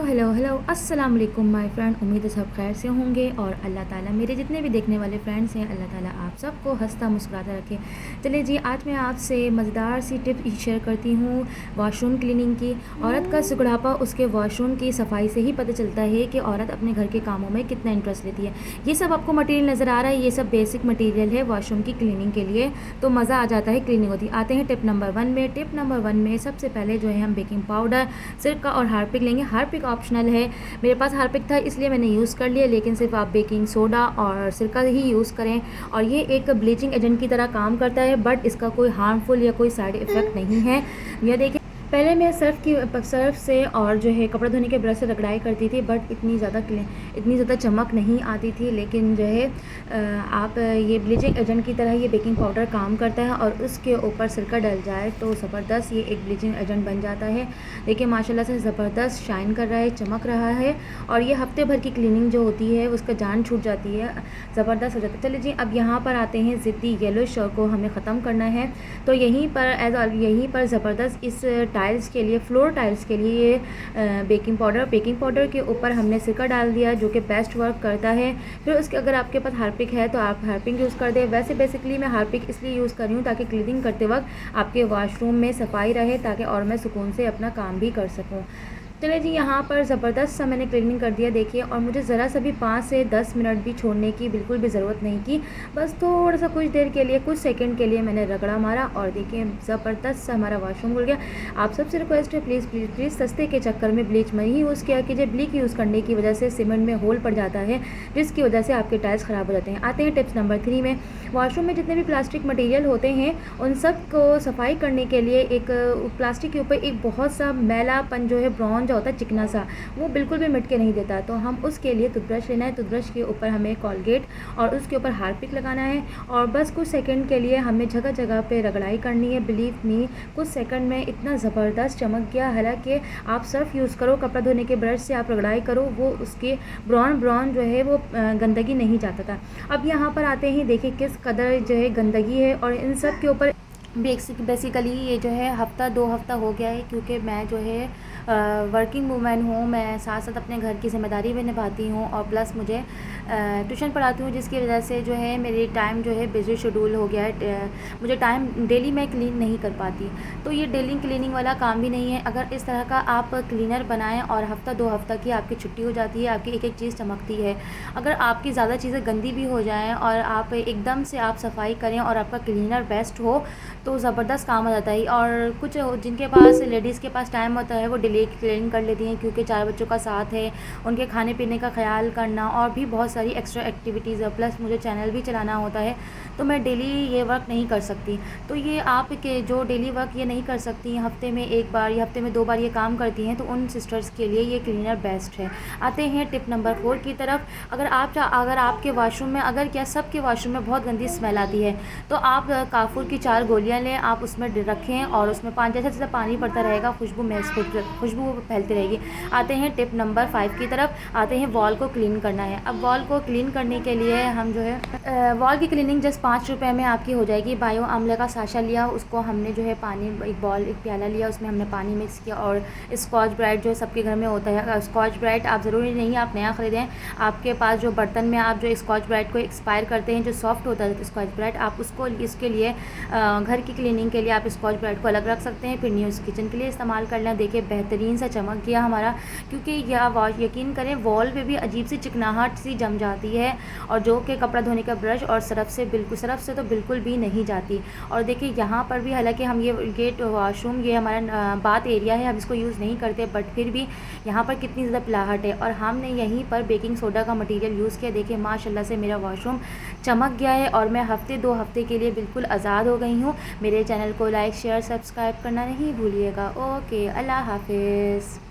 Hello अस्सलाम वालेकुम my friend. उम्मीद है सब खैर से होंगे और अल्लाह ताला मेरे जितने भी देखने वाले फ्रेंड्स हैं अल्लाह ताला आप सबको हंसता मुस्कुराता रखे। चलिए जी, आज मैं आपसे मज़ेदार सी टिप शेयर करती हूँ वॉशरूम क्लीनिंग की। औरत का सुगड़ापा उसके वॉशरूम की सफाई से ही पता चलता है कि औरत अपने घर के कामों में कितना इंटरेस्ट लेती है। ये सब आपको मटेरियल नज़र आ रहा है, ये सब बेसिक मटेरियल है वॉशरूम की क्लीनिंग के लिए, तो मज़ा आ जाता है, क्लीनिंग होती है। आते हैं टिप नंबर 1 में। टिप नंबर 1 में सबसे पहले जो है हम बेकिंग पाउडर, सिरका और हार्पिक लेंगे। हार्पिक ऑप्शनल है, मेरे पास हार्पिक था इसलिए मैंने यूज़ कर लिया, लेकिन सिर्फ आप बेकिंग सोडा और सिरका ही यूज़ करें। और ये एक ब्लीचिंग एजेंट की तरह काम करता है, बट इसका कोई हार्मफुल या कोई साइड इफ़ेक्ट नहीं है। यह देखिए, पहले मैं सर्फ से और जो है कपड़ा धोने के ब्रश से रगड़ाई करती थी, बट इतनी ज़्यादा चमक नहीं आती थी। लेकिन जो है आप ये ब्लीचिंग एजेंट की तरह ये बेकिंग पाउडर काम करता है और उसके ऊपर सिरका डल जाए तो ज़बरदस्त ये एक ब्लीचिंग एजेंट बन जाता है। देखिए माशाल्लाह से ज़बरदस्त शाइन कर रहा है, चमक रहा है, और ये हफ्ते भर की क्लीनिंग जो होती है उसका जान छूट जाती है, ज़बरदस्त हो जाता है। चलिए जी, अब यहाँ पर आते हैं ज़िद्दी येलो शो को हमें ख़त्म करना है। तो यहीं पर ज़बरदस्त इस टाइल्स के लिए, फ्लोर टाइल्स के लिए ये बेकिंग पाउडर के ऊपर हमने सिरका डाल दिया जो कि बेस्ट वर्क करता है। फिर उसके अगर आपके पास हार्पिक है तो आप हार्पिक यूज़ कर दें। वैसे बेसिकली मैं हार्पिक इसलिए यूज़ कर रही हूँ ताकि क्लीनिंग करते वक्त आपके वॉशरूम में सफाई रहे, ताकि और मैं सुकून से अपना काम भी कर सकूँ। चलिए जी, यहाँ पर ज़बरदस्त सा मैंने क्लीनिंग कर दिया देखिए, और मुझे ज़रा सा भी 5 से 10 मिनट भी छोड़ने की बिल्कुल भी ज़रूरत नहीं की। बस थोड़ा सा कुछ देर के लिए, कुछ सेकंड के लिए मैंने रगड़ा मारा और देखिए ज़बरदस्त सा हमारा वॉशरूम खुल गया। आप सबसे रिक्वेस्ट है, प्लीज़ प्लीज़ प्लीज़ सस्ते के चक्कर में ब्लीच नहीं यूज़ किया कीजिए। ब्लीच यूज़ करने की वजह से सीमेंट में होल पड़ जाता है, जिसकी वजह से आपके टाइल्स ख़राब हो जाते हैं। आते हैं टिप्स नंबर 3 में। वॉशरूम में जितने भी प्लास्टिक मटेरियल होते हैं उन सब को सफाई करने के लिए एक प्लास्टिक के ऊपर एक बहुत सा मैलापन जो है, ब्राउन जो होता है चिकना सा, वो बिल्कुल भी मिट के नहीं देता। तो हम उसके लिए टूथब्रश लेना है, टूथब्रश के ऊपर हमें कॉलगेट और उसके ऊपर हार्पिक लगाना है, और बस कुछ सेकंड के लिए हमें जगह जगह पे रगड़ाई करनी है। बिलीव मी, कुछ सेकंड में इतना ज़बरदस्त चमक गया। हालांकि आप सर्फ यूज़ करो, कपड़ा धोने के ब्रश से आप रगड़ाई करो, वो उसके ब्राउन जो है वो गंदगी नहीं जाता था। अब यहाँ पर आते हैं, देखिए किस कदर जो है गंदगी है, और इन सब के ऊपर बेसिकली ये जो है हफ़्ता 2 हफ़्ता हो गया है, क्योंकि मैं जो है वर्किंग वूमेन हूँ। मैं साथ साथ अपने घर की ज़िम्मेदारी भी निभाती हूँ और प्लस मुझे ट्यूशन पढ़ाती हूँ, जिसकी वजह से जो है मेरी टाइम जो है बिज़ी शेड्यूल हो गया है। मुझे टाइम डेली मैं क्लीन नहीं कर पाती, तो ये डेली क्लीनिंग वाला काम भी नहीं है। अगर इस तरह का आप क्लीनर बनाएं और हफ़्ता 2 हफ़्ता की आपकी छुट्टी हो जाती है, आपकी एक एक चीज़ चमकती है। अगर आपकी ज़्यादा चीज़ें गंदी भी हो जाएँ और आप एकदम से आप सफाई करें और आपका क्लीनर बेस्ट हो तो ज़बरदस्त काम हो जाता है। और कुछ जिनके पास, लेडीज़ के पास टाइम होता है वो डेली क्लीन कर लेती हैं, क्योंकि 4 बच्चों का साथ है, उनके खाने पीने का ख्याल करना और भी बहुत सारी एक्स्ट्रा एक्टिविटीज़ है, प्लस मुझे चैनल भी चलाना होता है, तो मैं डेली ये वर्क नहीं कर सकती। तो ये आपके जो डेली वर्क ये नहीं कर सकती, हफ़्ते में 1 बार या हफ़्ते में 2 बार ये काम करती हैं, तो उन सिस्टर्स के लिए ये क्लीनर बेस्ट है। आते हैं टिप नंबर 4 की तरफ। अगर आपके वॉशरूम में, अगर क्या सबके वॉशरूम में बहुत गंदी स्मेल आती है, तो आप काफूर की 4 गोलियां लें, आप उसमें रखें और उसमें जैसे जैसे पानी पड़ता रहेगा खुशबू फैलती रहेगी। आते हैं टिप नंबर 5 की तरफ। आते हैं वॉल को क्लीन करना है। अब वॉल को क्लीन करने के लिए हम जो है वॉल की क्लीनिंग जस्ट 5 रुपये में आपकी हो जाएगी। बायो आमले का साशा लिया, उसको हमने जो है पानी, एक प्याला लिया, उसमें हमने पानी मिक्स किया, और स्कॉच ब्राइट जो सबके घर में होता है, स्कॉच ब्राइट आप ज़रूरी नहीं आप नया ख़रीदें, आपके पास जो बर्तन में आप जो स्कॉच ब्राइट को एक्सपायर करते हैं, जो सॉफ्ट होता है स्कॉच ब्राइट, आप उसको इसके लिए घर की क्लीनिंग के लिए आप स्कॉच ब्राइट को अलग रख सकते हैं, फिर न्यूज़ किचन के लिए इस्तेमाल कर लें। देखिए बेहतरीन सा चमक गया हमारा, क्योंकि यह यकीन करें वॉल पे भी अजीब सी चिकनाहट सी जम जाती है, और जो कि कपड़ा धोने का ब्रश और सरफ से तो बिल्कुल भी नहीं जाती। और देखिए यहाँ पर भी, हालांकि हम ये वॉशरूम ये हमारा बाथ एरिया है, हम इसको यूज़ नहीं करते, बट फिर भी यहाँ पर कितनी ज़्यादा पिलाहट है, और हमने यहीं पर बेकिंग सोडा का मटीरियल यूज़ किया। देखिए माशाल्लाह से मेरा वॉशरूम चमक गया है, और मैं हफ़्ते 2 हफ़्ते के लिए बिल्कुल आज़ाद हो गई हूँ। मेरे चैनल को लाइक शेयर सब्सक्राइब करना नहीं भूलिएगा। ओके, अल्लाह हाफिज़।